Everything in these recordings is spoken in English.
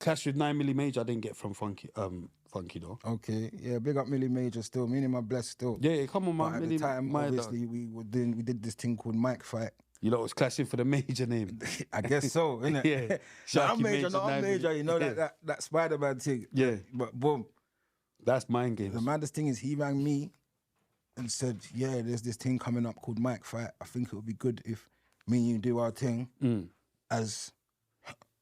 clash with 9mm Major I didn't get from Funky though. Okay, yeah, big up Millie Major still. Me and him are blessed still. Yeah, come on, man. But at the time, obviously, we did this thing called Mic Fight. You lot was clashing for the Major name. I guess so, innit? Yeah. I'm Major, you know, that Spider-Man thing. Yeah. But boom. That's mind games. The maddest thing is he rang me and said, yeah, there's this thing coming up called Mic Fight. I think it would be good if me and you do our thing as,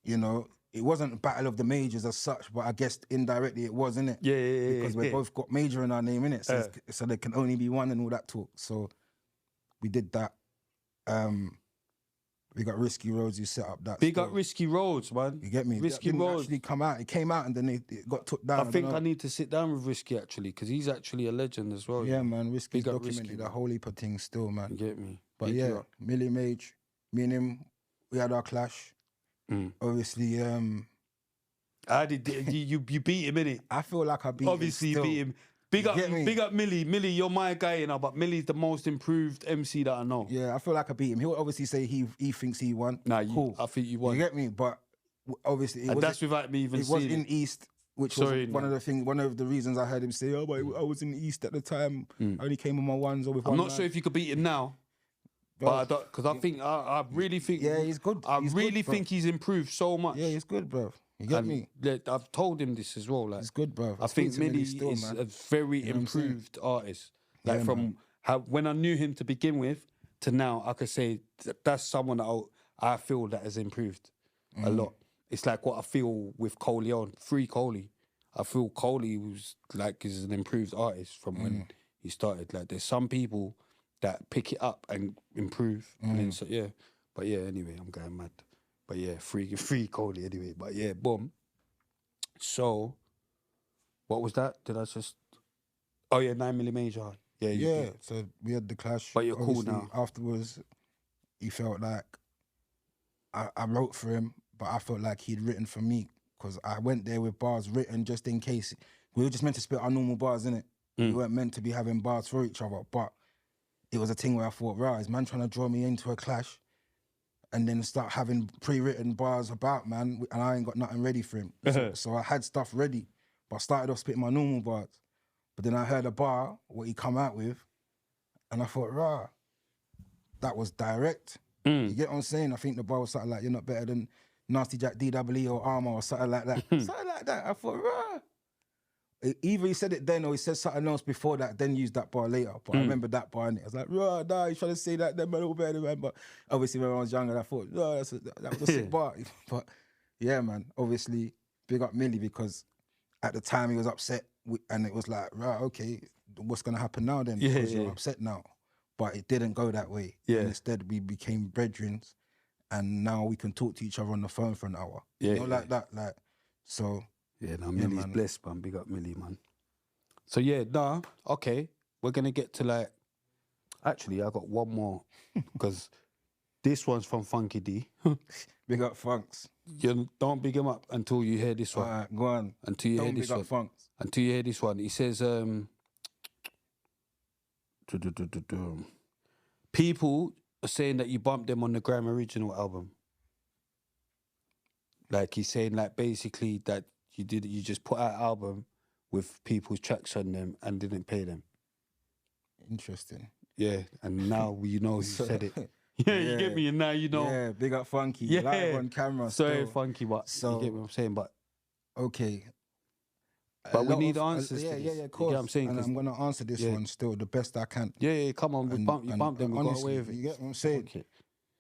you know, it wasn't a battle of the majors as such, but I guess indirectly it was, innit? Yeah. Because we both got Major in our name, innit? So, so there can only be one and all that talk. So we did that. We got Risky Roads who set up that. Big up Risky Roads, man. You get me? Risky Roads Roads actually come out. It came out and then it got took down. I think I need to sit down with Risky actually, because he's actually a legend as well. Yeah, man. Risky's Big up documented Risky, a whole heap of things still, man. You get me? But Big yeah, Millie Mage, me and him, we had our clash. Obviously, how did you beat him, innit? I feel like I beat Obviously him. Obviously you beat him. Big up Millie. Millie, you're my guy, you know, but Millie's the most improved MC that I know. Yeah, I feel like I beat him. He'll obviously say he thinks he won. Nah, cool. I think you won. You get me? But obviously, that's without me even seeing it. It was in East, which was one of the reasons I heard him say, oh, but I was in East at the time. I only came on my ones or with I'm not sure if you could beat him now. But because I really think... Yeah, he's good. I really think he's improved so much. Yeah, he's good, bro. You get me? I've told him this as well. Like, he's good, bro. I think Millie is a very improved artist. Like from when I knew him to begin with to now, I could say that's someone that I feel that has improved a lot. It's like what I feel with Coleon, Free Coley. I feel Coley was like is an improved artist from when he started. Like there's some people that pick it up and improve. And then, so, yeah. But yeah, anyway, I'm going mad. But yeah, free Coley anyway. But yeah, boom. So, what was that? Did I just... Oh yeah, 9mm Major. Yeah, so we had the clash. But you're cool now. Afterwards, he felt like I wrote for him, but I felt like he'd written for me because I went there with bars written just in case. We were just meant to spit our normal bars, innit? We weren't meant to be having bars for each other, but it was a thing where I thought, right, is man trying to draw me into a clash and then start having pre-written bars about, man, and I ain't got nothing ready for him. So I had stuff ready, but I started off spitting my normal bars. But then I heard a bar, what he come out with, and I thought, rah, that was direct. You get what I'm saying? I think the bar was something like, you're not better than Nasty Jack DWE or Armour or something like that. Something like that. I thought, rah. Either he said it then or he said something else before that, then used that bar later. But I remember that bar in it. I was like, rah, nah, he's trying to say that, then man, all better, man. But obviously when I was younger, I thought, no, that was a sick bar. But yeah, man, obviously, big up Millie because at the time he was upset and it was like, right, okay, what's going to happen now then? Because you're upset now. But it didn't go that way. Yeah. And instead, we became brethren and now we can talk to each other on the phone for an hour. Yeah. You know, like that. Like, so... Yeah, no, Millie's blessed, man. Big up Millie, man. So yeah, okay. We're going to get to like... Actually, I got one more because this one's from Funky D. Big up Funks. You don't big him up until you hear this one. All right, go on. Until you hear this one. Big up Funks. Until you hear this one. He says, people are saying that you bumped them on the Grime Original album. Like he's saying like basically that you just put out an album with people's tracks on them and didn't pay them. Interesting. Yeah, and now you know who said it. Yeah, you get me, and now you know. Yeah, big up Funky. Yeah. Live on camera. Sorry, Funky, but you get what I'm saying, but... Okay. But we need answers to this. Yeah, of course. You get what I'm saying? And I'm going to answer this one still the best I can. Yeah, come on. You bump them, we got away with it. You get what I'm saying?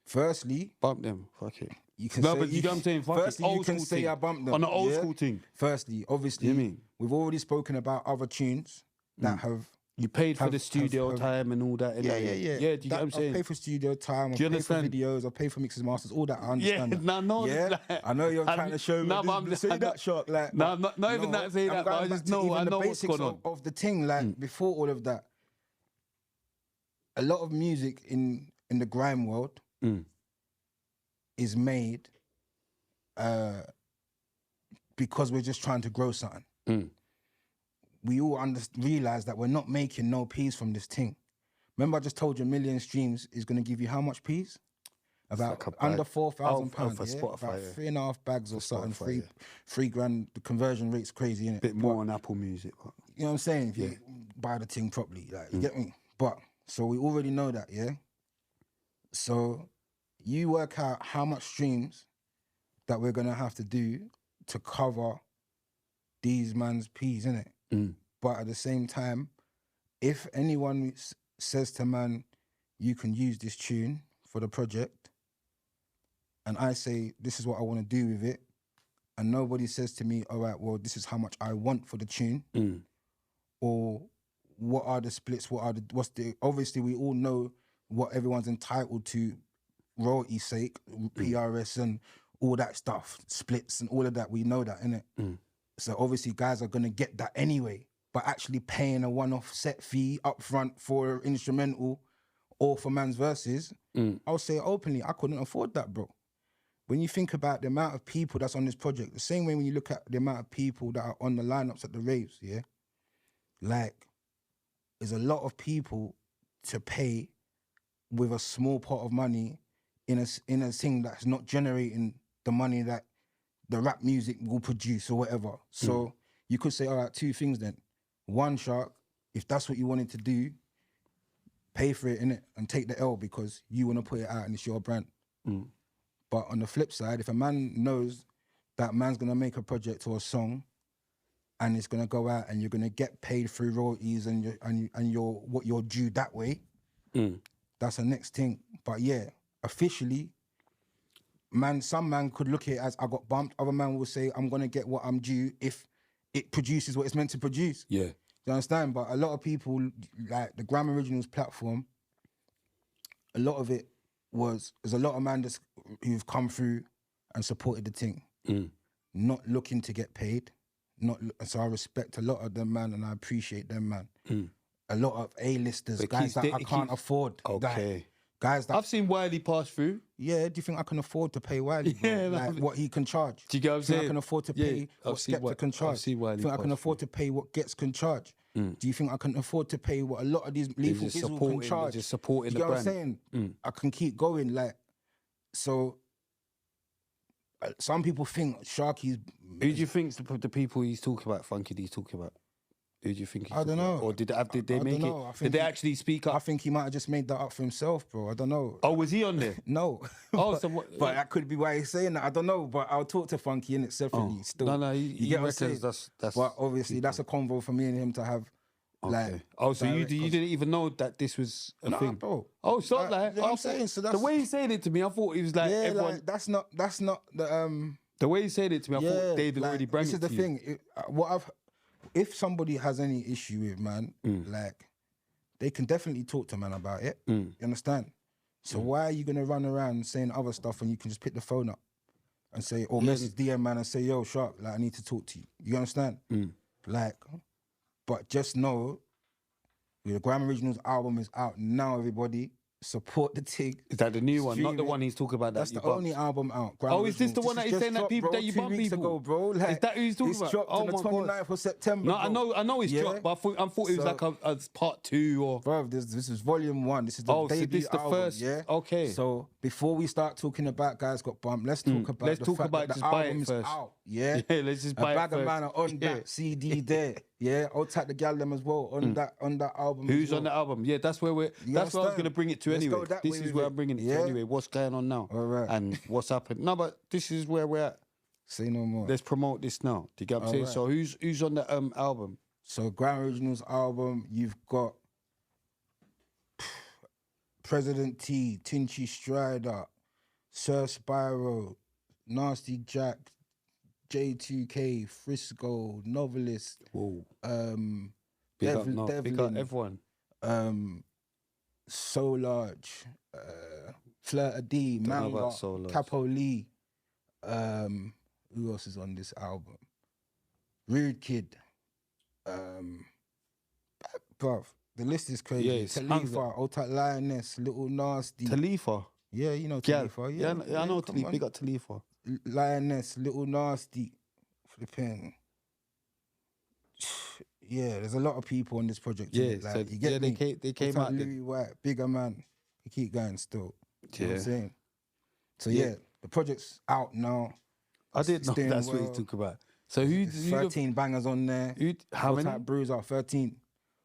Firstly... Bump them, fuck it. You can but you get what I'm saying? Firstly, you can say I bumped them. On the old school thing. Firstly, obviously, we've already spoken about other tunes that have... You paid for the studio time and all that. Yeah. Yeah, do you get what I'm saying? I pay for studio time, I pay for videos, I pay for mixes, masters, all that, I understand that. I know you're trying to show me, say that, Shark, like... No, not even that, say that, but I just know, I know what's going on. Of the thing, like, before all of that, a lot of music in the grime world is made because we're just trying to grow something. We all realise that we're not making no peas from this thing. Remember I just told you 1 million streams is going to give you how much peas? About like under bag. £4,000, for yeah? Spotify, About yeah. 3.5 bags or something, Spotify, £3,000. The conversion rate's crazy, innit? Bit more on Apple Music. But You know what I'm saying? If you buy the thing properly, like, you get me? But, so we already know that, yeah? So you work out how much streams that we're going to have to do to cover these man's P's, innit? But at the same time, if anyone says to man, you can use this tune for the project, and I say, this is what I want to do with it, and nobody says to me, all right, well, this is how much I want for the tune, or what are the splits, obviously we all know what everyone's entitled to, royalty sake, PRS and all that stuff, splits and all of that, we know that, innit? So obviously guys are going to get that anyway, but actually paying a one-off set fee up front for instrumental or for man's verses, I'll say openly, I couldn't afford that, bro. When you think about the amount of people that's on this project, the same way when you look at the amount of people that are on the lineups at the raves, yeah? Like, there's a lot of people to pay with a small pot of money in a thing that's not generating the money that the rap music will produce or whatever. So you could say, all right, two things then. One, Shark, if that's what you wanted to do, pay for it, innit? And take the L because you want to put it out and it's your brand. But on the flip side, if a man knows that man's going to make a project or a song and it's going to go out and you're going to get paid through royalties and what you're due that way, that's the next thing. But yeah, officially, some man could look at it as I got bumped. Other man will say, I'm going to get what I'm due if it produces what it's meant to produce. yeah. Do you understand? But a lot of people, like the Grime Originals platform, a lot of it there's a lot of man who've come through and supported the thing, not looking to get paid. So I respect a lot of them, man, and I appreciate them, man. A lot of A-listers, guys that I can't afford. Okay. Guys that I've seen Wiley pass through. Yeah, do you think I can afford to pay Wiley, bro? Yeah, like what he can charge. Do you get what I'm think saying? I can afford to pay what Skepta can charge? I've seen Wiley think I can pass afford to pay what Gets can charge? Do you think I can afford to pay what a lot of these lethal Bizzle can charge? Just supporting you the get brand. What I'm saying? I can keep going, like, so some people think Sharky's... Who do you think's the people he's talking about, Funky he's talking about? Who do you think he's I don't know. Or did they make it? Did they actually speak up? I think he might have just made that up for himself, bro. I don't know. Oh, was he on there? No. Oh, but that could be why he's saying that. I don't know. But I'll talk to Funky in it separately. Still, no, he reckons that's. But obviously, that's a convo for me and him to have. Okay. Like, so you didn't even know that this was a thing, bro. Oh, it's not like you know what I'm saying. So that's the way he's saying it to me. I thought he was like everyone. Like, that's not the The way he said it to me, I thought David already branded. This is the thing. If somebody has any issue with man, like, they can definitely talk to man about it. You understand? So why are you gonna run around saying other stuff when you can just pick the phone up and say, or message DM man and say, yo, Shark, like, I need to talk to you. You understand? Like, but just know, the Grime Originals album is out now, everybody. Support the thing. Is that the new one? Not the one he's talking about. That's the only album out. Grime is this the one that he's saying that people that you bump people? Ago, bro. Like, is that who he's talking it's about? Dropped on the 29th of September. No, I know it's dropped, but I thought it was like a part 2 or. Bro, this is volume 1. This is the debut this the album, first. Yeah. Okay. So before we start talking about Guys Got Bumped, let's talk about the fact that the album's out. Yeah. Yeah. Let's just buy it first. A bag of man are on that CD there. Yeah, I'll tag the gal them as well on that album. Who's on the album? Yeah, that's where that's where I was gonna bring it to anyway. This is where I'm bringing it to anyway. What's going on now? All right. And what's happened? No, but this is where we're at. Say no more. Let's promote this now. Do you get what I'm saying? Right. So who's on the album? So Grime Originals album, you've got President T, Tinchy Strider, Sir Spyro, Nasty Jack, J2K, Frisco, Novelist. Whoa. Big up everyone. So Large, Flirta D, Manga, Capo Lee. Who else is on this album? Rude Kid. Bruv, the list is crazy. Yeah, Talifa, Otat Lioness, Little Nasty. Talifa? Yeah, you know Talifa. Yeah, I know Talifa. Big up Talifa. Lioness, Little Nasty, flipping. Yeah, there's a lot of people on this project. Yeah, like, so, you get they came out. Louis White, Bigger Man. You keep going still. You know what I'm saying? So yeah, the project's out now. I didn't know doing that's what well. he's talking about. So who? There's 13 bangers on there. How many? Type Bruiser, 13.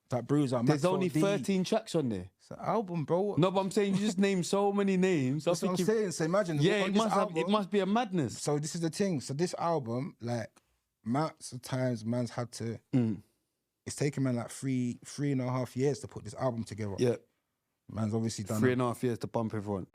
Type Bruiser. There's only 4D. 13 tracks on there. It's an album, bro. No, but I'm saying you just named so many names. That's what I'm saying. So imagine. Yeah, on it this must have. album, It must be a madness. So this is the thing. So this album, like, amounts of times man's had to. It's taken man like three and a half years to put this album together. Yeah, Man's obviously done 3.5 years to bump everyone.